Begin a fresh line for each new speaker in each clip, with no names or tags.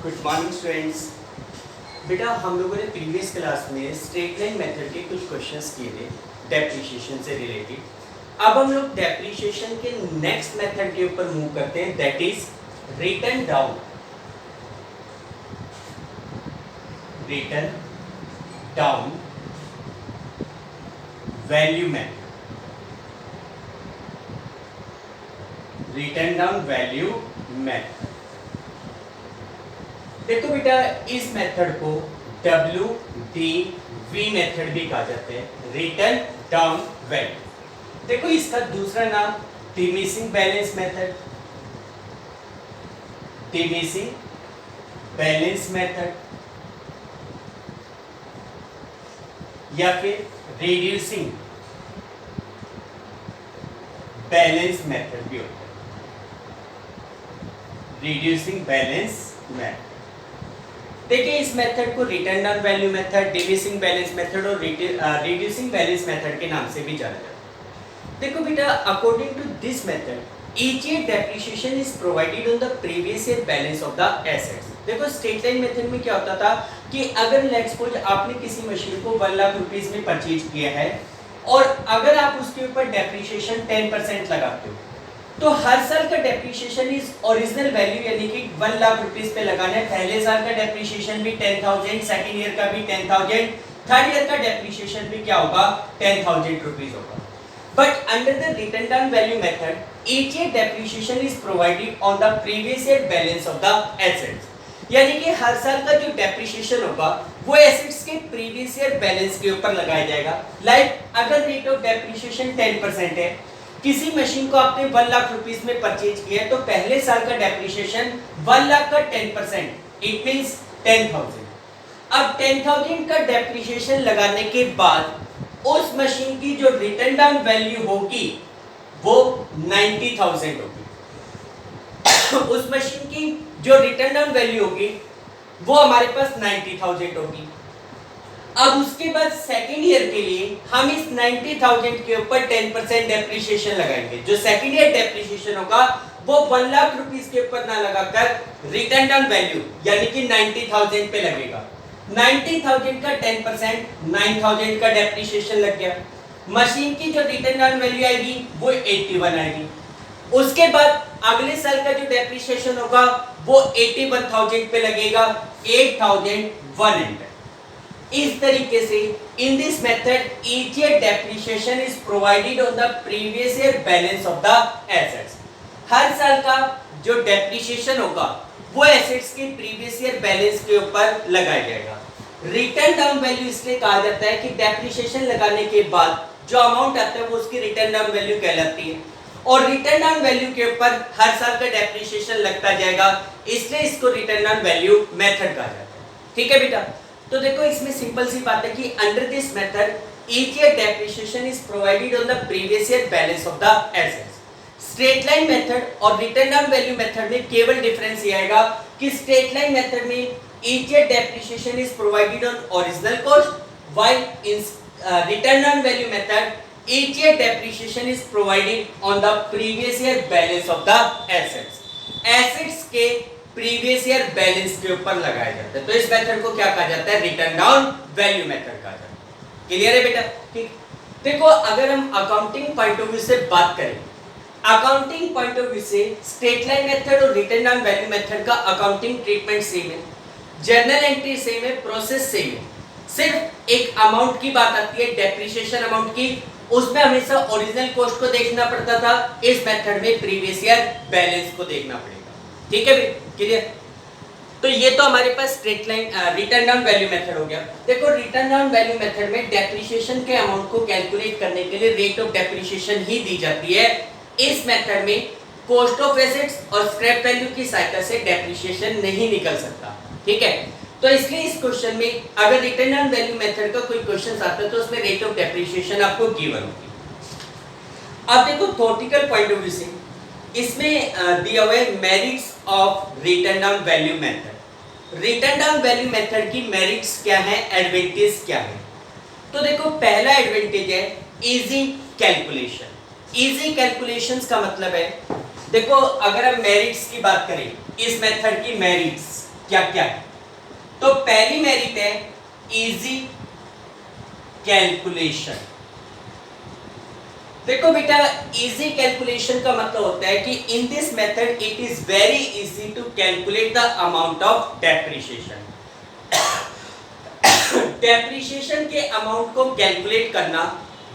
Good morning students. बेटा हम लोगों ने प्रीवियस क्लास में स्ट्रेट लाइन मेथड के कुछ क्वेश्चंस किए थे डेप्रिसिएशन से रिलेटेड। अब हम लोग डेप्रिसिएशन के नेक्स्ट मेथड के ऊपर मूव करते हैं, that is return down value method. Return down value method. देखो बेटा इस मेथड को WDV मेथड भी कहा जाता है, रिटर्न डाउन वैल्यू। देखो इसका दूसरा नाम diminishing balance method, diminishing balance method या फिर रिड्यूसिंग बैलेंस मेथड भी होता है, रिड्यूसिंग बैलेंस मेथड। देखिए इस मेथड को written down value method, diminishing balance method और रिड्यूसिंग बैलेंस मेथड के नाम से भी जाना जाता है। देखो बेटा according to this method each year depreciation is provided on the previous year balance of the assets. देखो स्ट्रेट लाइन मेथड में क्या होता था कि अगर लेट्स सपोज आपने किसी मशीन को 1 लाख रुपीस में परचेज किया है और अगर आप उसके ऊपर डेप्रिसिएशन 10% लगाते हो तो हर साल का डेप्रिसिएशन इज ओरिजिनल वैल्यू यानी कि 1 लाख रुपीस पे लगाना है। पहले साल का डेप्रिसिएशन भी 10,000, सेकंड ईयर का भी 10,000, थर्ड ईयर का डेप्रिसिएशन भी क्या होगा 10,000 रुपीस होगा। But under the return down value method each year depreciation is provided on the previous year balance of the assets. यानी कि हर साल का जो डेप्रिसिएशन होगा वो एसेट्स के प्रीवियस ईयर बैलेंस के ऊपर लगाया जाएगा। लाइक अगर रेट ऑफ डेप्रिसिएशन 10% है, किसी मशीन को आपने 1 लाख रुपीस में परचेज किया है तो पहले साल का डेप्रिसिएशन 1 लाख का 10% इट मींस 10,000। अब 10,000 का डेप्रिसिएशन लगाने के बाद उस मशीन की जो रिटर्न डाउन वैल्यू होगी वो 90,000 होगी। उस मशीन की जो रिटर्न डाउन वैल्यू होगी वो हमारे पास 90,000 होगी। अब उसके बाद सेकंड ईयर के लिए हम इस 90,000 के ऊपर 10% डेप्रिसिएशन लगाएंगे। जो सेकंड ईयर डेप्रिसिएशन होगा वो 1 लाख रुपीस के ऊपर ना लगाकर रिटर्न डाउन वैल्यू यानी कि 90,000 पे लगेगा। 90,000 का 10% 9,000 का डेप्रिसिएशन लग गया। मशीन की जो रिटर्न डाउन वैल्यू आएगी वो 81 आएगी। उसके बाद अगले साल का जो डेप्रिसिएशन होगा वो 81,000 पे लगेगा, 8,100। इस तरीके से in this method each year depreciation is provided on the previous year balance of the assets. हर साल का जो डेप्रिसिएशन होगा वो एसेट्स के प्रीवियस ईयर बैलेंस के ऊपर लगाया जाएगा। रिटर्न डाउन वैल्यू इसलिए कहा जाता है कि डेप्रिसिएशन लगाने के बाद जो अमाउंट आता है वो उसकी रिटर्न डाउन वैल्यू कहलाती है और रिटर्न डाउन वैल्यू के ऊपर हर साल का डेप्रिसिएशन लगता जाएगा, इसलिए इसको रिटर्न डाउन वैल्यू मेथड कहा जाता है। ठीक है बेटा, तो देखो इसमें सिंपल सी बात है कि under this method each year depreciation is provided on the previous year balance of the assets. Straight line method और रिटर्न डाउन वैल्यू मेथड में केवल डिफरेंस ये आएगा कि स्ट्रेट लाइन मेथड में each year depreciation is provided on original cost, while in return down value method each year depreciation is provided on the previous year balance of the assets. Assets के previous year balance के ऊपर लगाया जाता है। तो इस method को क्या कहा जाता है, रिटर्न डाउन वैल्यू मेथड कहा जाता है। क्लियर है बेटा? ठीक। देखो अगर हम अकाउंटिंग पॉइंट ऑफ व्यू से बात करें, अकाउंटिंग पॉइंट ऑफ व्यू से स्ट्रेट लाइन मेथड और रिटर्न डाउन वैल्यू मेथड का अकाउंटिंग ट्रीटमेंट सेम है, जर्नल एंट्री सेम है, प्रोसेस सेम है। सिर्फ एक अमाउंट की बात आती है डेप्रिसिएशन अमाउंट की, उसमें हमेशा ओरिजिनल कॉस्ट को देखना पड़ता था, इस मेथड में प्रीवियस ईयर बैलेंस को देखना पड़ेगा। ठीक है भाई, क्लियर? तो ये तो हमारे पास straight line return down value method हो गया। देखो रिटर्न डाउन वैल्यू मेथड में डेप्रिसिएशन के अमाउंट को कैलकुलेट करने के लिए रेट ऑफ डेप्रिसिएशन ही दी जाती है। इस मेथड में कॉस्ट ऑफ एसेट्स और स्क्रैप वैल्यू की सहायता से डेप्रिसिएशन नहीं निकल सकता। ठीक है, तो इसलिए इस क्वेश्चन में अगर रिटर्न डाउन वैल्यू मेथड का कोई क्वेश्चन आता है तो उसमें रेट ऑफ डेप्रिसिएशन आपको गिवन होगी। अब देखो थ्योरेटिकल पॉइंट ऑफ व्यू से इसमें दिया हुआ है merits of return down value method. Return down value method की मेरिट्स क्या है, एडवांटेज क्या है? तो देखो पहला एडवांटेज है इजी कैलकुलेशन। इजी कैलकुलेशंस का मतलब है, देखो अगर हम मेरिट्स की बात करें, इस मेथड की मेरिट्स क्या क्या है। तो पहली मेरिट है इजी कैलकुलेशन। देखो बेटा, इजी कैलकुलेशन का मतलब होता है कि in this method it is very easy to calculate the amount of depreciation. Depreciation के अमाउंट को कैलकुलेट करना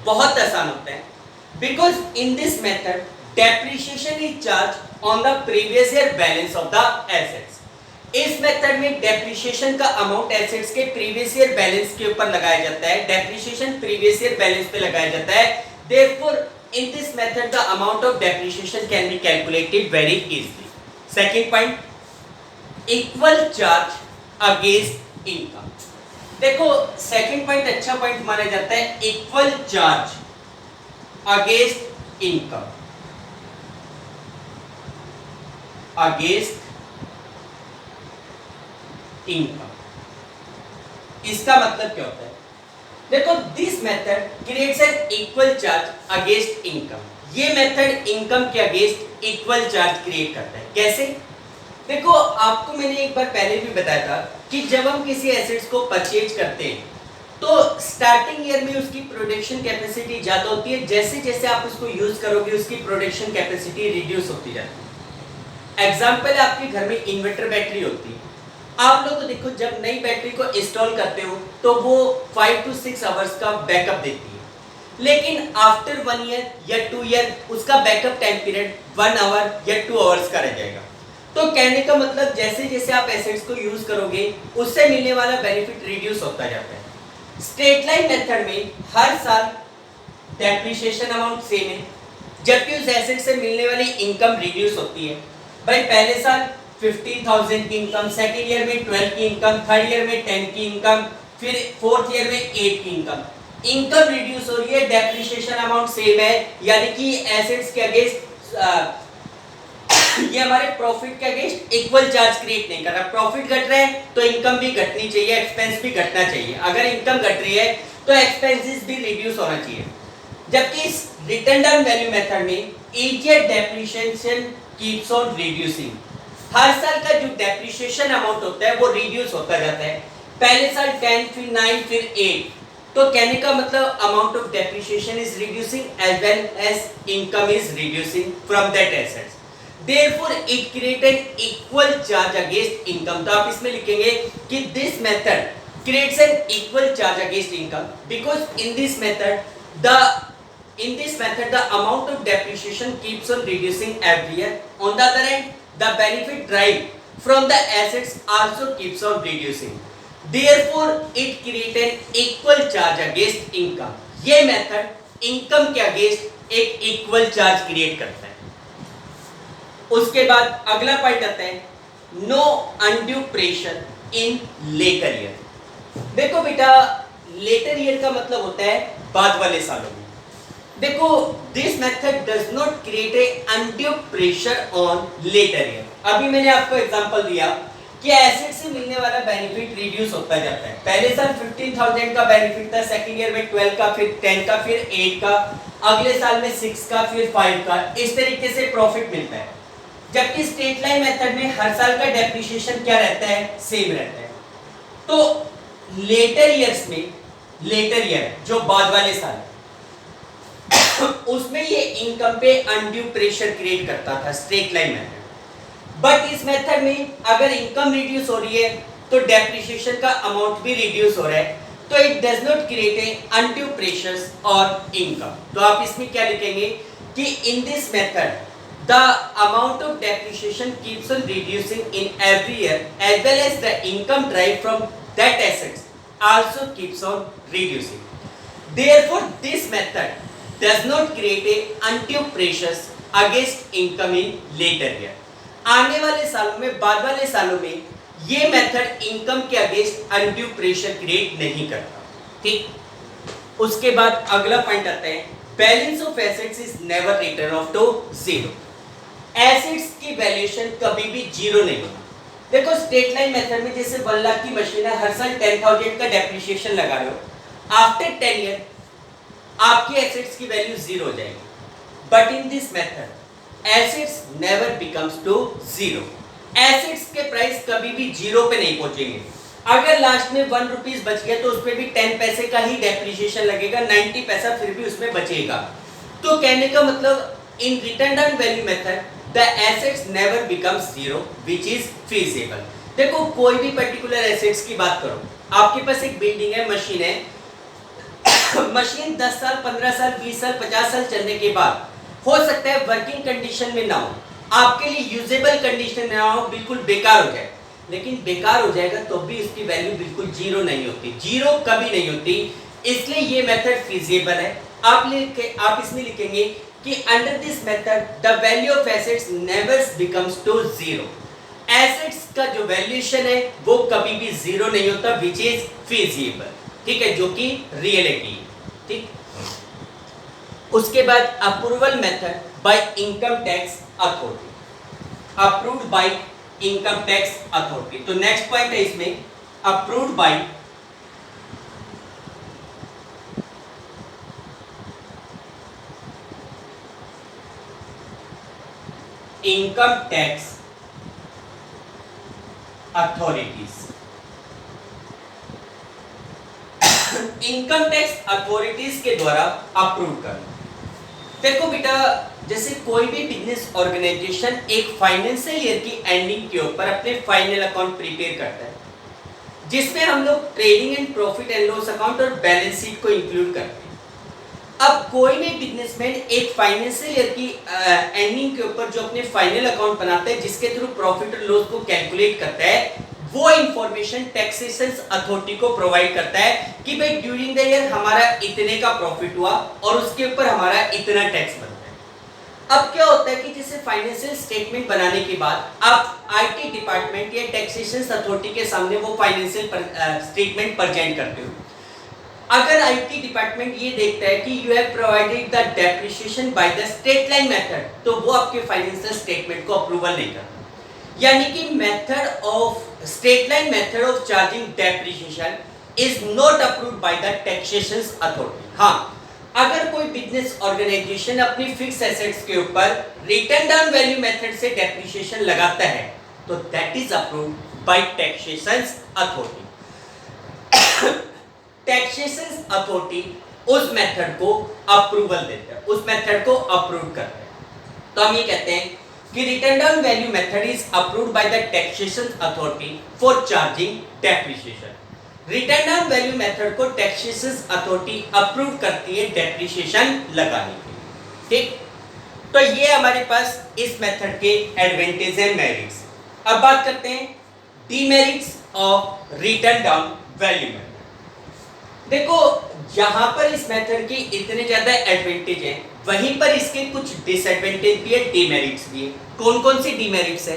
बहुत आसान होता है, because in this method depreciation is charge on the previous year balance of the assets. इस method में depreciation का अमाउंट एसेट्स के प्रीवियस ईयर बैलेंस के ऊपर लगाया जाता है, डेप्रिसिएशन प्रीवियस ईयर बैलेंस पे लगाया जाता है। Therefore, in this method, the amount of depreciation can be calculated very easily. Second point, equal charge against income. देखो, second point अच्छा point माना जाता है, equal charge against income. Against income. इसका मतलब क्या होता है? देखो, this method creates an equal charge against income. ये मेथड इनकम के अगेंस्ट इक्वल चार्ज क्रिएट करता है। कैसे? देखो, आपको मैंने एक बार पहले भी बताया था कि जब हम किसी एसेट्स को परचेज करते हैं तो स्टार्टिंग ईयर में उसकी प्रोडक्शन कैपेसिटी ज्यादा होती है, जैसे जैसे आप उसको यूज करोगे उसकी प्रोडक्शन कैपेसिटी रिड्यूस होती जाती है। एग्जाम्पल, आपके घर में इन्वर्टर बैटरी होती है। आप लोग देखो, जब नई बैटरी को इंस्टॉल करते हो तो वो 5 to 6 आवर्स का बैकअप देती है, लेकिन आफ्टर 1 ईयर या 2 ईयर उसका बैकअप टाइम पीरियड 1 आवर या 2 आवर्स का रह जाएगा। तो कहने का मतलब जैसे जैसे आप एसेट्स को यूज करोगे उससे मिलने वाला बेनिफिट रिड्यूस होता जाता है। स्ट्रेट लाइन मेथड में हर साल डेप्रिसिएशन अमाउंट सेम है, जबकि उस एसेट से मिलने वाली इनकम रिड्यूस होती है। भाई, पहले साल 15,000 की इनकम, सेकेंड ईयर में 12 की इनकम, थर्ड ईयर में 10 की इनकम, फिर फोर्थ ईयर में 8 की इनकम। इनकम रिड्यूस हो रही है, डेप्रिसिएशन अमाउंट सेम है, यानी कि एसेट्स के अगेंस्ट ये हमारे प्रॉफिट के अगेंस्ट इक्वल चार्ज क्रिएट नहीं कर रहा। प्रॉफिट घट रहा है तो इनकम भी घटनी चाहिए, एक्सपेंस भी घटना चाहिए। अगर इनकम घट रही है तो एक्सपेंसेस भी रिड्यूस होना चाहिए। जबकि इस रिटर्न डाउन वैल्यू मेथड में each year depreciation keeps on reducing. हर साल का जो डेप्रिसिएशन अमाउंट होता है वो रिड्यूस होता जाता है। पहले साल 10, फिर 9, फिर 8। तो कहने का मतलब amount of depreciation is reducing as well as income is reducing from that assets. Therefore it create an equal charge against income. तो आप इसमें लिखेंगे कि this method creates an equal charge against income because in this method the amount of depreciation keeps on reducing every year. On the other hand, the benefit derived from the assets also keeps on reducing. Therefore, it creates an equal charge against income. ये method income के against एक equal charge create करता है। उसके बाद अगला point आता है, no undue pressure in later year. देखो बेटा, लेटर ईयर का मतलब होता है बाद वाले सालों में। देखो, this method does not create a undue pressure on later year. अभी मैंने आपको एग्जांपल दिया कि एसेट से मिलने वाला बेनिफिट रिड्यूस होता जाता है। पहले साल 15,000 का बेनिफिट था, सेकंड ईयर में 12 का, फिर 10 का, फिर 8 का, अगले साल में 6 का, फिर 5 का। इस तरीके से प्रॉफिट मिलता है। जबकि स्ट्रेट लाइन मेथड में हर साल का डेप्रिसिएशन क्या रहता है? सेम रहता है। तो लेटर ईयर्स में, लेटर ईयर जो बाद वाले साल उसमें ये इनकम पे अनड्यू प्रेशर क्रिएट करता था स्ट्रेट लाइन मेथड। बट इस मेथड में अगर इनकम रिड्यूस हो रही है तो डेप्रिसिएशन का अमाउंट भी रिड्यूस हो रहा है, तो it does not create a undue pressure और इनकम। तो आप इसमें क्या लिखेंगे कि in this method the amount of depreciation keeps on reducing in every year as well as the income derived from that assets also keeps on reducing. Therefore, this method does not create a undue pressures against income in later year. आने वाले सालों में, बाद वाले सालों में ये method income के अगेंस्ट अनड्यू प्रेशर क्रिएट नहीं करता। ठीक, उसके बाद अगला पॉइंट आता है, balance of assets is never written off to zero. Assets की वैल्यूएशन कभी भी जीरो नहीं होगा। देखो, स्ट्रेट लाइन मेथड में जैसे 1 लाख की मशीन है, हर साल 10,000 का डेप्रिसिएशन लगा रहे हो, आफ्टर 10 ईयर आपकी एसेट्स की वैल्यू जीरो हो जाएगी। But in this method assets never becomes to zero. Assets के प्राइस कभी भी जीरो पे नहीं पहुंचेंगे। अगर लास्ट में 1 रुपीज बच गया तो उसमें भी 10 पैसे का ही डेप्रिसिएशन लगेगा, 90 पैसा फिर भी उसमें बचेगा। तो कहने का मतलब in return on value method the assets never becomes zero which is feasible. देखो कोई भी पर्टिकुलर एसेट्स की बात करो, आपके पास एक बिल्डिंग है, मशीन है, मशीन 10 साल 15 साल 20 साल 50 साल चलने के बाद हो सकता है वर्किंग कंडीशन में ना हो, आपके लिए यूजेबल कंडीशन में ना हो, बिल्कुल बेकार हो जाए। लेकिन बेकार हो जाएगा तो भी इसकी वैल्यू बिल्कुल जीरो नहीं होती, जीरो कभी नहीं होती। इसलिए ये मेथड फीजिबल है। आप इसमें लिखेंगे कि under this method the value of assets never becomes to zero. Assets का जो वैल्यूएशन है वो कभी भी जीरो नहीं होता, विच इज फीजिबल, ठीक है, जो कि रियलिटी, ठीक। उसके बाद approval method by income tax authority, approved by income tax authority. तो नेक्स्ट पॉइंट है इसमें approved by income tax authorities. Income tax authorities के द्वारा अप्रूव करना। देखो बेटा, जैसे कोई भी बिजनेस ऑर्गेनाइजेशन एक फाइनेंशियल ईयर की एंडिंग के ऊपर अपने फाइनल अकाउंट प्रिपेयर करता है, जिसमें हम लोग trading and profit and loss account और बैलेंस शीट को इंक्लूड करते हैं। अब कोई भी बिजनेसमैन एक फाइनेंशियल ईयर की एंडिंग के ऊपर जो अपने फाइनल अकाउंट बनाता है, जिसके थ्रू प्रॉफिट और लॉस को कैलकुलेट करता है, वो इंफॉर्मेशन टैक्सेशन अथॉरिटी को प्रोवाइड करता है कि भाई ड्यूरिंग द ईयर हमारा इतने का प्रॉफिट हुआ और उसके ऊपर हमारा इतना टैक्स बनता है। अब क्या होता है कि जैसे फाइनेंशियल स्टेटमेंट बनाने के बाद आप आईटी डिपार्टमेंट या टैक्सेशन अथॉरिटी के सामने वो फाइनेंशियल स्टेटमेंट प्रेजेंट करते हो। अगर आईटी डिपार्टमेंट ये देखता है कि you have provided the depreciation by the straight line method, तो वो आपके फाइनेंशियल स्टेटमेंट को अप्रूवल नहीं करता। यानी कि method of straight line method of charging depreciation is not approved by the taxation authority. हाँ, अगर कोई बिजनेस ऑर्गेनाइजेशन अपनी फिक्स एसेट्स के ऊपर रिटर्न ऑन वैल्यू मेथड से डेप्रिसिएशन लगाता है तो that is approved by taxation authority. Taxation authority उस मेथड को अप्रूवल देते हैं, उस मेथड को अप्रूव करते हैं। तो हम ये कहते हैं कि return on value method is approved by the taxation authority for charging depreciation. Return on value method को टैक्सेशन अथॉरिटी अप्रूव करती है डेप्रिसिएशन लगाने के लिए, ठीक। तो ये हमारे पास इस मेथड के एडवांटेज एंड मेरिट्स। अब बात करते हैं demerits of return on value method. देखो, जहां पर इस मेथड के इतने ज्यादा एडवांटेज हैं, वहीं पर इसके कुछ डिसएडवांटेज भी है, डीमेरिट्स भी है। कौन कौन सी डीमेरिट्स है?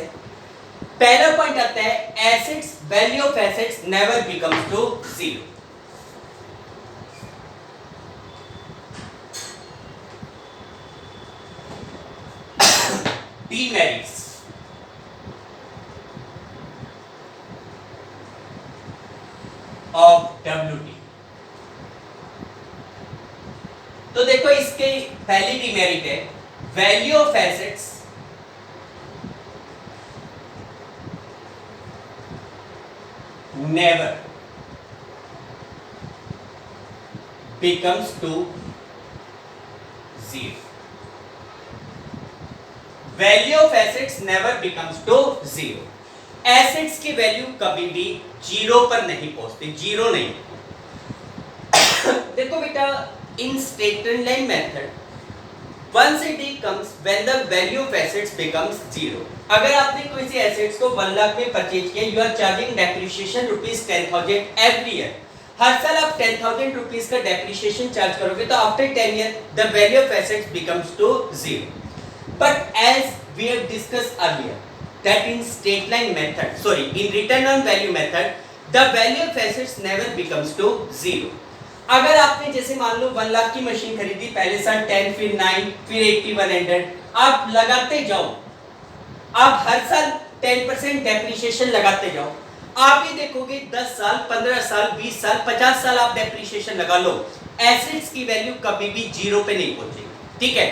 पहला पॉइंट आता है assets, value of assets never becomes to zero. Demerits of WT. तो देखो, इसके पहली डीमेरिट है value of assets never becomes to zero. Value of assets never becomes to zero. Assets की वैल्यू कभी भी जीरो पर नहीं पहुंचती, जीरो नहीं। देखो बेटा, in straight line method once a day comes when the value of assets becomes zero। अगर आपने कोई सी एसेट्स को 1 लाख में परचेज किया, you are charging depreciation ₹10,000 every year. हर साल आप ₹10,000 का डेप्रिसिएशन चार्ज करोगे, तो after 10 year the value of assets becomes to zero. But as we have discussed earlier that in straight line method, sorry, in return on value method, the value of assets never becomes to zero। अगर आपने जैसे मान लो 1 लाख की machine खरीदी, पहले साल 10, फिर 9, फिर 80, 100, आप लगाते जाओ, आप हर साल 10% डेप्रिसिएशन लगाते जाओ, आप ये देखोगे 10 साल 15 साल 20 साल 50 साल आप डेप्रिसिएशन लगा लो, एसेट्स की वैल्यू कभी भी जीरो पे नहीं पहुंचेगी, ठीक है।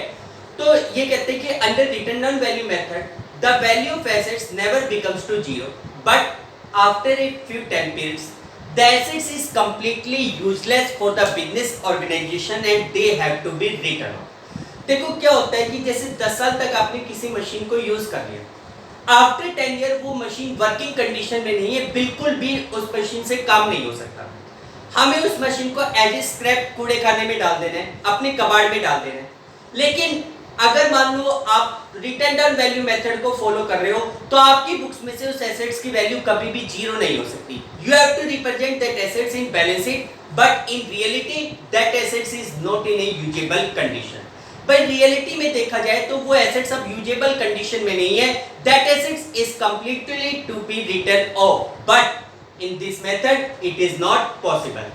तो ये कहते हैं कि under return on value method the value of assets never becomes to zero but after a few time periods the assets is completely useless for the business organisation and they have to be return off. देखो क्या होता है कि जैसे 10 साल तक आपने किसी मशीन को यूज कर लिया, आफ्टर 10 ईयर वो मशीन वर्किंग कंडीशन में नहीं है, बिल्कुल भी उस मशीन से काम नहीं हो सकता। हमें उस मशीन को एज ए स्क्रैप कूड़े खाने में डाल देना है, अपने कबाड़ में डाल देना है। लेकिन अगर मान लो आप रिटर्न डाउन वैल्यू मेथड को फॉलो कर रहे हो तो आपकी बुक्स में से उस एसेट्स की वैल्यू कभी भी जीरो नहीं हो सकती। You have to represent that assets in balance sheet but in reality that assets is not in a usable condition. भाई रियलिटी में देखा जाए तो वो एसेट्स अब यूजेबल कंडीशन में नहीं है, that assets is completely to be return off but in this method it is not possible.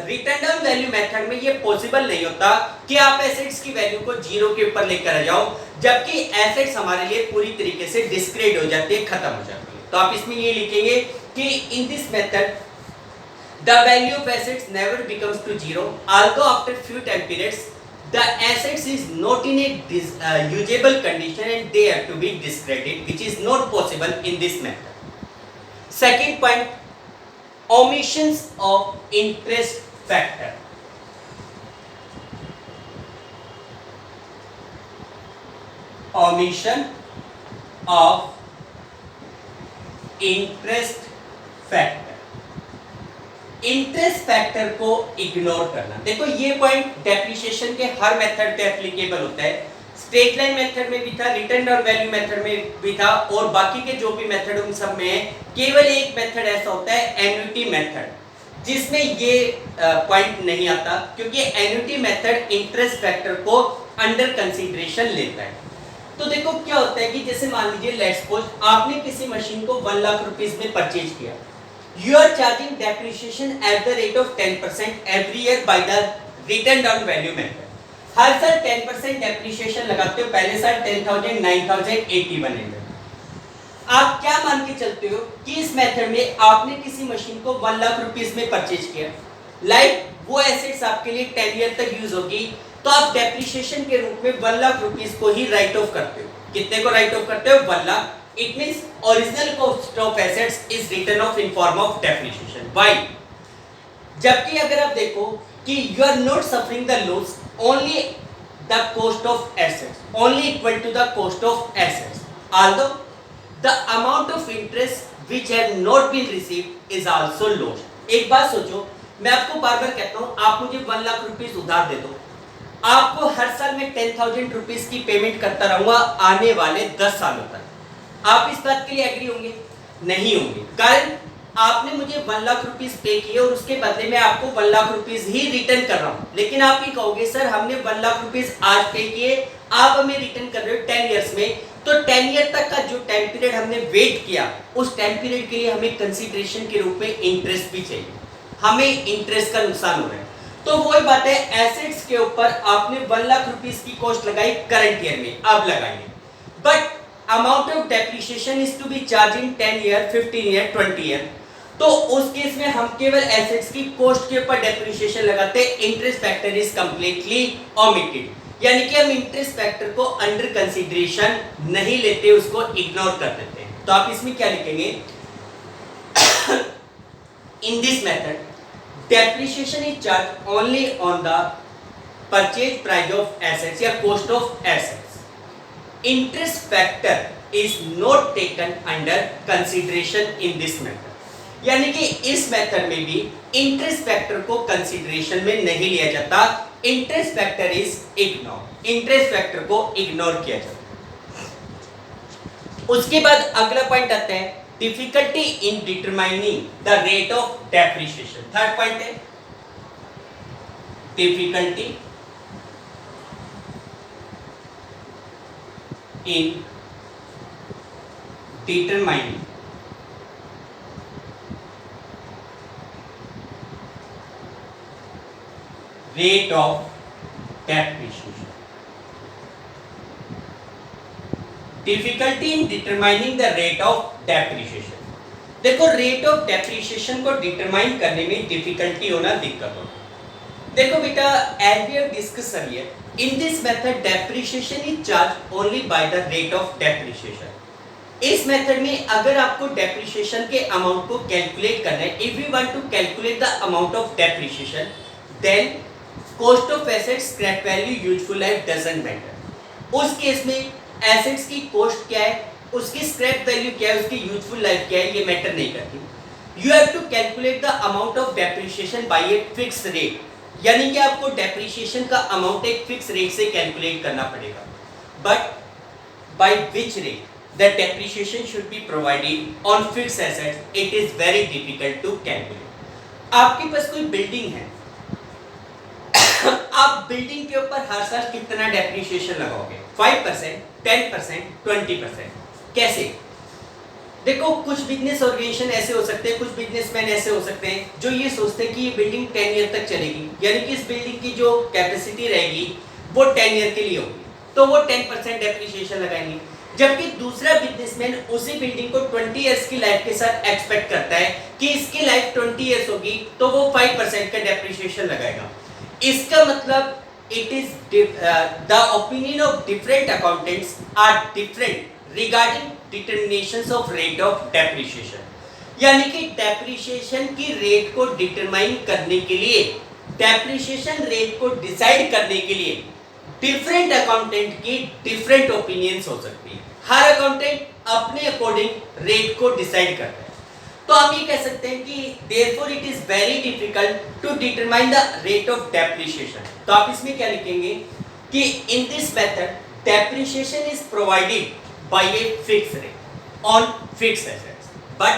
Return down value method में ये पॉसिबल नहीं होता कि आप एसेट्स की वैल्यू को जीरो के ऊपर लेकर आ जाओ, जबकि एसेट्स हमारे लिए पूरी तरीके से डिस्क्रेड हो जाती है, खत्म हो जाती है। तो आप इसमें ये लिखेंगे कि in this method the value of assets never becomes to zero although after few time periods the assets is not in a usable condition and they have to be discredited, which is not possible in this method. Second point, omissions of interest factor. Omission of interest factor. Interest factor को ignore करना। देखो ये point depreciation के हर method पे applicable होता है, straight line method में भी था, रिटर्न डाउन वैल्यू मेथड में भी था, और बाकी के जो भी मेथड उन सब में है। केवल एक मेथड ऐसा होता है एन्युटी मेथड, जिसमें ये पॉइंट नहीं आता, क्योंकि एन्युटी मेथड इंटरेस्ट फैक्टर को अंडर कंसीडरेशन लेता है। तो देखो क्या होता है कि जैसे मान लीजिए लेट्स सपोज आपने किसी मशीन को 1 लाख रुपीस में परचेज किया, you are charging depreciation at the rate of 10% every year by the written down value method। हर साल 10% depreciation लगाते हो, पहले साल 10,000, 9,000, 8100। आप क्या मान के चलते हो कि इस मेथड में आपने किसी मशीन को 1 लाख रुपीस में परचेज किया, लाइक वो एसेट्स आपके लिए 10 ईयर तक यूज होगी, तो आप डेप्रिसिएशन के रूप में 1 लाख रुपीस को ही राइट ऑफ करते हो। कितने को राइट ऑफ करते हो? 1 lakh. It means original cost of assets is written off in form of depreciation. Why? जबकि अगर आप देखो कि you are not suffering the loss, only the cost of assets, only equal to the cost of assets. Although the amount of interest which have not been received is also lost. एक बात सोचो, मैं आपको बार बार कहता हूँ, आप मुझे 1 lakh rupees उधार दे दो, आपको हर साल में 10,000 रुपीस की पेमेंट करता रहूंगा आने वाले 10 सालों तक। आप इस बात के लिए एग्री होंगे? नहीं होंगे, कारण आपने मुझे 1 लाख रुपीस पे किए और उसके बदले में आपको 1 लाख रुपीस ही रिटर्न कर रहा हूं। लेकिन आप ही कहोगे सर हमने 1 लाख रुपीस आज पे किए, आप हमें रिटर्न कर रहे हो 10 इयर्स में, तो 10 ईयर तक का जो टाइम पीरियड हमने वेट किया, उस टाइम पीरियड के लिए हमें कंसीडरेशन के रूप में इंटरेस्ट भी चाहिए, हमें इंटरेस्ट का नुकसान हो रहा है। तो वही बात है, एसेट्स के ऊपर आपने 1 लाख रुपीस की कॉस्ट लगाई करंट ईयर में, अब लगाएंगे, but amount of depreciation is to be charged in 10 year, 15 year, 20 year। तो उस केस में हम केवल एसेट्स की कॉस्ट के ऊपर डेप्रिसिएशन लगाते हैं, interest factor is completely omitted, यानी कि हम इंटरेस्ट फैक्टर को अंडर कंसीडरेशन नहीं लेते, उसको इग्नोर कर देते हैं। तो आप इसमें क्या लिखेंगे? In this method depreciation is charge only on the purchase price of assets या cost of assets. Interest factor is not taken under consideration in this method। यानी कि इस मेथड में भी इंटरेस्ट फैक्टर को कंसीडरेशन में नहीं लिया जाता, interest factor is ignore, interest factor को इग्नोर किया जाता। उसके बाद अगला पॉइंट आता है difficulty in determining the rate of depreciation. Third point है difficulty in determining rate of depreciation। Difficulty in determining the rate of depreciation। देखो रेट ऑफ डेप्रिसिएशन को डिटरमाइन करने में डिफिकल्टी होना दिक्कत होता है। देखो बेटा, as we have discuss earlier in this method depreciation is charge only by the rate of depreciation. इस मेथड में अगर आपको डेप्रिसिएशन के अमाउंट को कैलकुलेट करना है, if you want to calculate the amount of depreciation, then cost of asset, scrap value, useful life doesn't matter. उस case में एसेट्स की कॉस्ट क्या है, उसकी स्क्रैप वैल्यू क्या है, उसकी यूजफुल लाइफ क्या है, ये मैटर नहीं करती। You have to calculate the amount of depreciation by a fix rate, यानी कि आपको डेप्रिसिएशन का अमाउंट एक फिक्स रेट से कैलकुलेट करना पड़ेगा। But by which rate the depreciation should be provided on fix assets, it is very difficult to calculate. आपके पास कोई बिल्डिंग है, आप बिल्डिंग के ऊपर हर साल कितना डेप्रिसिएशन लगाओगे? 5%, 10%, 20%। कैसे? देखो, कुछ बिजनेस ऑर्गेनाइजेशन ऐसे हो सकते हैं, कुछ बिजनेसमैन ऐसे हो सकते हैं जो ये सोचते हैं कि ये बिल्डिंग 10 ईयर तक चलेगी, यानी कि इस बिल्डिंग की जो कैपेसिटी रहेगी वो 10 ईयर के लिए होगी, तो वो 10% डेप्रिसिएशन लगाएंगे। जबकि दूसरा बिजनेसमैन उसी बिल्डिंग को 20 ईयर्स की लाइफ के साथ एक्सपेक्ट करता है कि इसकी लाइफ 20 ईयर्स होगी, तो वो 5% का डेप्रिसिएशन लगाएगा। इसका मतलब it is the opinion of different accountants are different regarding determinations of rate of depreciation, यानी कि डेप्रिसिएशन की रेट को डिटरमाइन करने के लिए, डेप्रिसिएशन रेट को डिसाइड करने के लिए डिफरेंट अकाउंटेंट की डिफरेंट ओपिनियंस हो सकती है। हर अकाउंटेंट अपने अकॉर्डिंग रेट को डिसाइड करता है। तो हम ये कह सकते हैं कि therefore it is very difficult to determine the rate of depreciation। तो आप इसमें क्या लिखेंगे कि in this method depreciation is provided by a fixed rate on fixed assets, but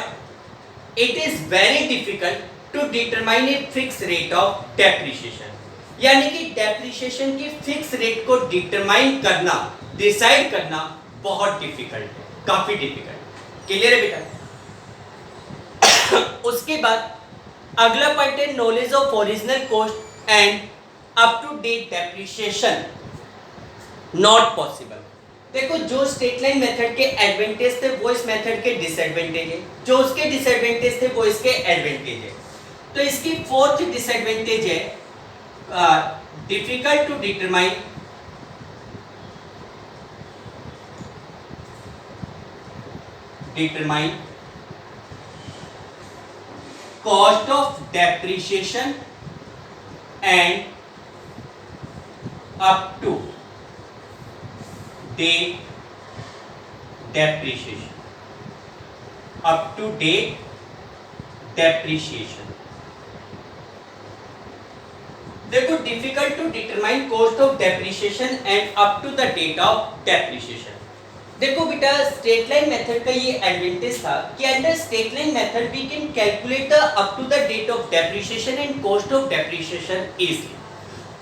it is very difficult to determine a fixed rate of depreciation। यानी कि depreciation की fix rate को डिटरमाइन करना, डिसाइड करना बहुत डिफिकल्ट है, काफी difficult. Clear है बेटा? उसके बाद अगला पॉइंट है knowledge of original cost and up to date depreciation not possible. देखो, जो स्ट्रेट लाइन मेथड के एडवांटेज थे वो इस मेथड के डिसएडवांटेज है, जो उसके डिसएडवांटेज थे वो इसके एडवांटेज है। तो इसकी फोर्थ डिसएडवांटेज है difficult to determine cost of depreciation and up to date depreciation, up to date depreciation। देखो, difficult to determine cost of depreciation and up to the date of depreciation. देखो बेटा, straight line method का ये advantage था कि under straight line method we can calculate the up to the date of depreciation and cost of depreciation easily.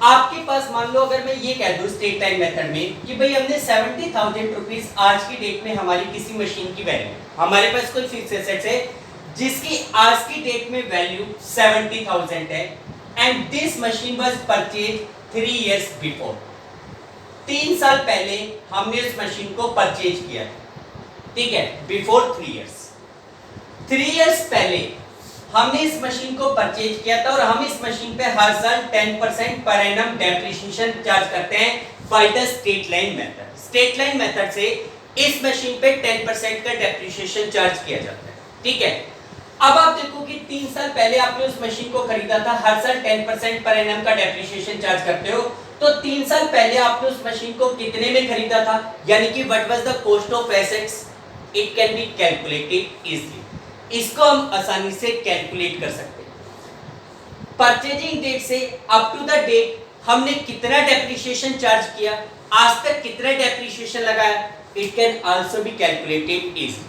आपके पास मान लो अगर मैं ये कह दूं स्ट्रेट लाइन मेथड में कि भाई हमने 70,000 रुपीस आज की डेट में हमारी किसी मशीन की वैल्यू, हमारे पास कोई फिक्स एसेट्स है जिसकी आज की डेट में वैल्यू 70,000 है and this machine was purchase 3 years before. 3 साल पहले हमने इस मशीन को परचेज किया, ठीक है, बिफोर 3 इयर्स। 3 इयर्स पहले हमने इस मशीन को परचेज किया था और हम इस मशीन पे हर साल 10% पर एनम डेप्रिसिएशन चार्ज करते हैं by the straight line method. Straight line method से इस मशीन पे 10% का डेप्रिसिएशन चार्ज किया जाता है, ठीक है। अब आप देखो कि 3 साल पहले आपने उस मशीन को खरीदा था, हर साल 10% पर एनम का डेप्रिसिएशन चार्ज करते हो, तो 3 साल पहले आपने उस मशीन को कितने में खरीदा था, यानी कि what was the cost of assets, it can be calculated easily. इसको हम आसानी से कैलकुलेट कर सकते हैं। परचेजिंग डेट से अप टू द डेट हमने कितना डेप्रिसिएशन चार्ज किया, आज तक कितना डेप्रिसिएशन लगाया, it can also be calculated easily.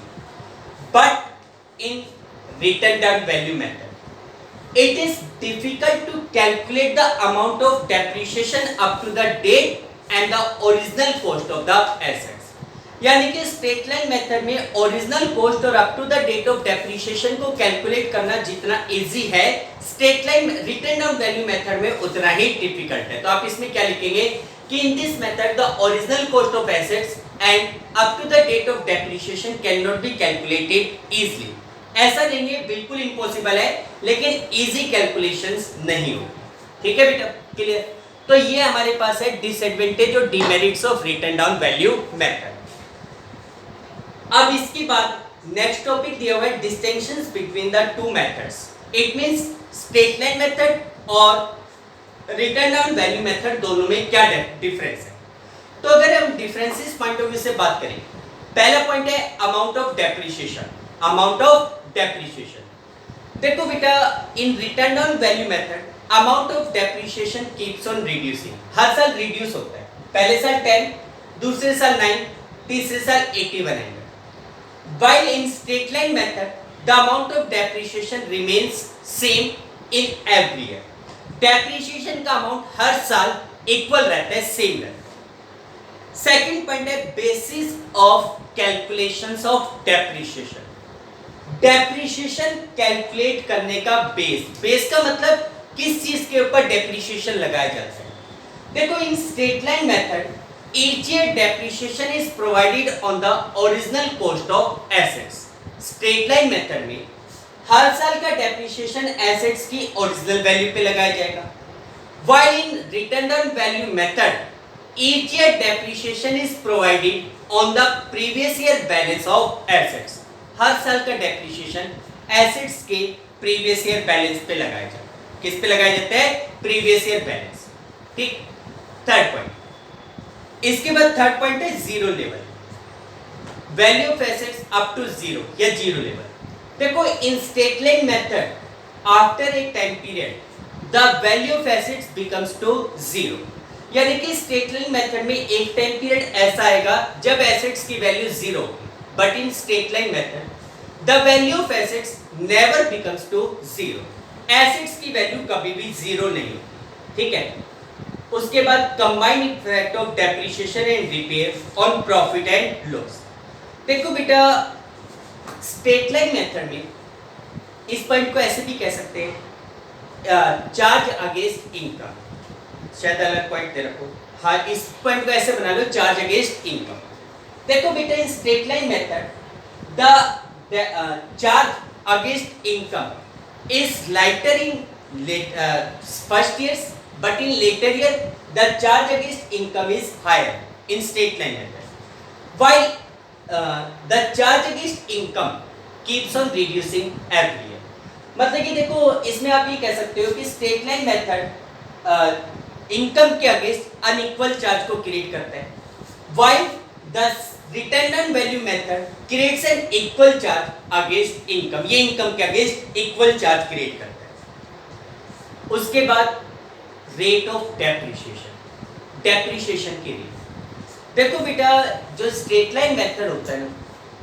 But in written down value method it is difficult to calculate the amount of depreciation up to the date and the original cost of the assets। यानी कि straight line method में original cost और up to the date of depreciation को calculate करना जितना easy है, straight line written down value method में उतना ही डिफिकल्ट है। तो आप इसमें क्या लिखेंगे कि in this method the original cost of assets and up to the date of depreciation can not be calculated easily. ऐसा लेंगे बिल्कुल इम्पॉसिबल है, लेकिन इजी कैलकुलेशंस नहीं होगी, ठीक है बेटा, क्लियर। तो ये हमारे पास है डिसएडवांटेज और demerits of written down value method. अब इसके बाद नेक्स्ट टॉपिक दिया हुआ है distinctions between the two methods. It means straight line method और रिटन डाउन वैल्यू मेथड, दोनों में क्या डिफरेंस है। तो अगर हम डिफरेंसेस पॉइंट ऑफ व्यू से बात करें, पहला पॉइंट है amount of depreciation. Amount of depreciation, देखो बेटा, in written down value method amount of depreciation keeps on reducing, हर साल रिड्यूस होता है। पहले साल 10, दूसरे साल 9, तीसरे साल 81 आएगा। While in straight line method, the amount of depreciation remains same in every year. Depreciation का अमाउंट हर साल इक्वल रहता है, सेम रहता है। सेकेंड पॉइंट है basis of calculations of depreciation. Depreciation calculate करने का बेस का मतलब किस चीज के ऊपर डेप्रिसिएशन लगाया जाता है। देखो, in straight line method each year depreciation is provided on the original cost of assets. Straight line method में हर साल का डेप्रिसिएशन एसेट्स की ओरिजिनल वैल्यू पे लगाया जाएगा। While in written down value method each year depreciation is provided on the previous year balance of assets. हर साल का डेप्रिसिएशन एसेट्स के प्रीवियस ईयर बैलेंस पे लगाया जाता है। किस पे लगाया जाता है? Previous year balance. ठीक, थर्ड पॉइंट। इसके बाद थर्ड पॉइंट है zero level, value of assets up to zero या जीरो लेवल। देखो, in straight line method after a time period the value of assets becomes to zero, यानी कि straight line method में एक time period ऐसा आएगा जब एसेट्स की वैल्यू जीरो होगी, but in straight line method the value of assets never becomes to zero. Assets की वैल्यू कभी भी जीरो नहीं होती। ठीक है, उसके बाद combined effect of depreciation and repair on profit and loss. देखो बेटा, स्ट्रेट लाइन मेथड में इस पॉइंट को ऐसे भी कह सकते हैं, चार्ज अगेंस्ट इनकम, शायद अलग पॉइंट दे रखो। हाँ, इस पॉइंट को ऐसे बना लो, चार्ज अगेंस्ट इनकम। देखो बेटा, इन straight line method the charge against income is lighter in first years, but in later year the charge against income is higher in straight line method, while the charge against income keeps on reducing every year. मतलब कि देखो, इसमें आप ये कह सकते हो कि स्ट्रेट लाइन मेथड इनकम के अगेंस्ट अनइक्वल चार्ज को क्रिएट करता है, while the return on value method creates an equal charge against income. ये इनकम के अगेंस्ट इक्वल चार्ज क्रिएट करता है। उसके बाद रेट ऑफ डेप्रिसिएशन, डेप्रिसिएशन की रेट। देखो बेटा, जो स्ट्रेट लाइन मेथड होता है ना,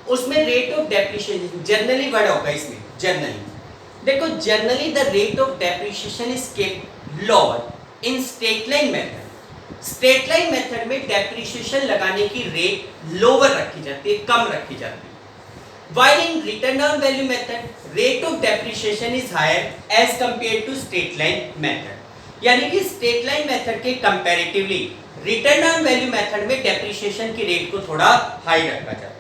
उसमें rate of depreciation generally word होगा इसमें, जनरली। देखो, generally the rate of depreciation is kept lower in straight line method. Straight line method में डेप्रिसिएशन लगाने की रेट लोअर रखी जाती है, कम रखी जाती है। While in written down value method, rate of depreciation is higher as compared to straight line method. यानी कि स्ट्रेट लाइन मेथड के comparatively return down value method में डेप्रिसिएशन की रेट को थोड़ा हाई रखा जाता है।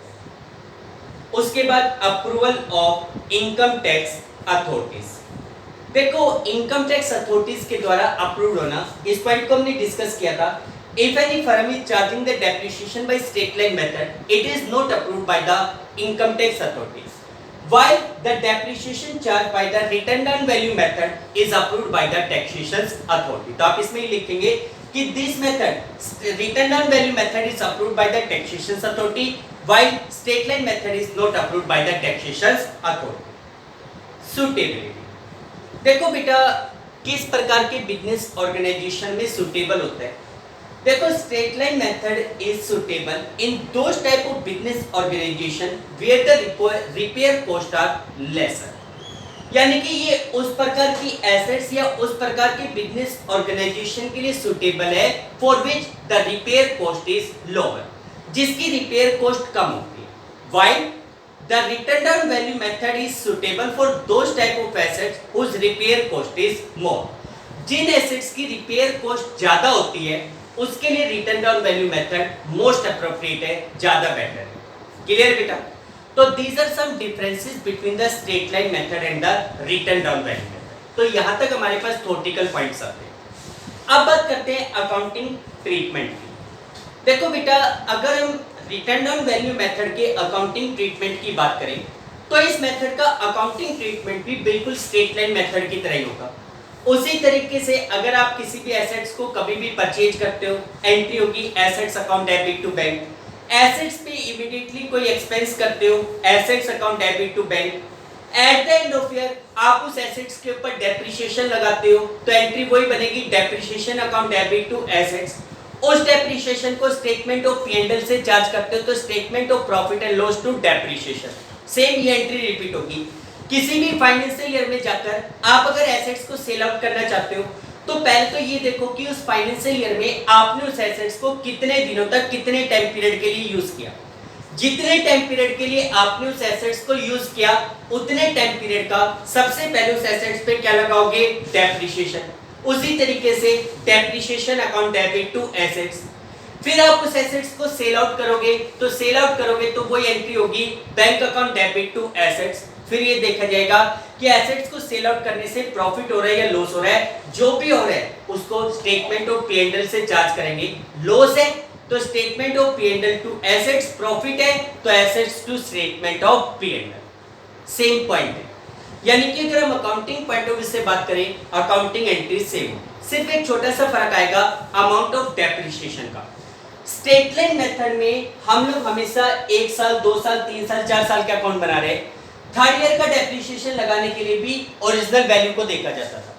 उसके बाद approval of income tax authorities. देखो, इनकम टैक्स अथॉरिटीज के द्वारा अप्रूव होना, इस पॉइंट को हमने डिस्कस किया था। If any firm is charging the depreciation by straight line method, it is not approved by the income tax authorities, while the depreciation charged by the return down value method is approved by the taxation authority. तो आप इसमें ही लिखेंगे कि this method return down value method is approved by the taxation authority, while straight line method is not approved by the taxation authority. Suitability, देखो बेटा, किस प्रकार के बिजनेस ऑर्गेनाइजेशन में सुटेबल होता है। देखो, straight line method is suitable in those type of business organisation where the repair cost are lesser, यानी कि ये उस प्रकार की एसेट्स या उस प्रकार के बिजनेस ऑर्गेनाइजेशन के लिए सुटेबल है for which the repair cost is lower, जिसकी रिपेयर कॉस्ट कम होती है। While the return down value method is suitable for those type of assets whose repair cost is more. जिन एसेट्स की repair cost ज्यादा होती है उसके लिए return down value method most appropriate है, ज्यादा बेटर है। क्लियर बेटा? तो these are some differences between the straight line method and the return down value method. तो यहां तक हमारे पास थ्योरेटिकल पॉइंट्स आते हैं। अब बात करते हैं अकाउंटिंग ट्रीटमेंट की। देखो बेटा, अगर हम रिटर्न ऑन वैल्यू मेथड के अकाउंटिंग ट्रीटमेंट की बात करें तो इस मेथड का अकाउंटिंग ट्रीटमेंट भी बिल्कुल स्ट्रेट लाइन मेथड की तरह ही होगा। उसी तरीके से अगर आप किसी भी एसेट्स को कभी भी परचेज करते हो, एंट्री होगी assets account debit to bank. Assets पे इमीडिएटली कोई एक्सपेंस करते हो, assets account debit to bank. At the end of year आप उस एसेट्स के ऊपर डेप्रिसिएशन लगाते हो, तो एंट्री वही बनेगी depreciation account debit to assets. उस डेप्रिसिएशन को स्टेटमेंट ऑफ पी&एल से चार्ज करते हो, तो statement of profit and loss to depreciation. Same ये एंट्री रिपीट होगी। किसी भी फाइनेंशियल ईयर में जाकर आप अगर एसेट्स को सेल आउट करना चाहते हो, तो पहले तो ये देखो कि उस फाइनेंशियल ईयर में आपने उस एसेट्स को कितने दिनों तक, कितने टाइम पीरियड के लिए यूज किया। जितने टाइम पीरियड के लिए आपने उस एसेट्स को यूज किया, उतने टाइम पीरियड का सबसे पहले उस एसेट्स पे क्या लगाओगे, डेप्रिसिएशन। उसी तरीके से depreciation account debit to assets. फिर आप उस एसेट्स को सेल आउट करोगे, तो सेल आउट करोगे तो वही एंट्री होगी bank account debit to assets. फिर ये देखा जाएगा कि एसेट्स को सेल आउट करने से प्रॉफिट हो रहा है या लॉस हो रहा है। जो भी हो रहा है उसको स्टेटमेंट ऑफ पी&एल से चार्ज करेंगे। लॉस है तो statement of P and L to assets, profit है तो assets to statement of P and L. Same point है, यानी कि अगर हम अकाउंटिंग पॉइंट ऑफ व्यू से बात करें, अकाउंटिंग एंट्री सेम, सिर्फ एक छोटा सा फर्क आएगा अमाउंट ऑफ डेप्रिसिएशन का। स्ट्रेट लाइन मेथड में हम लोग हमेशा 1 साल 2 साल 3 साल 4 साल के अकाउंट बना रहे हैं। थर्ड ईयर का डेप्रिसिएशन लगाने के लिए भी ओरिजिनल वैल्यू को देखा जाता था।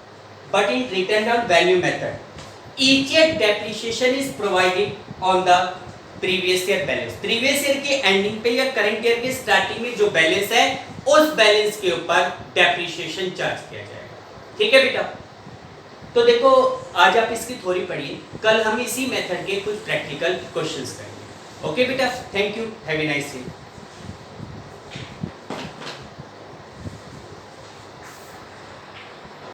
But in return on value method each year depreciation is provided on the previous year balance. Previous year के एंडिंग पे या करंट ईयर के स्टार्टिंग में जो बैलेंस है, उस बैलेंस के ऊपर डेप्रिसिएशन चार्ज किया जाएगा। ठीक है बेटा, तो देखो आज आप इसकी थ्योरी पढ़िए, कल हम इसी मेथड के कुछ प्रैक्टिकल क्वेश्चंस करेंगे। ओके बेटा, thank you, have a nice day.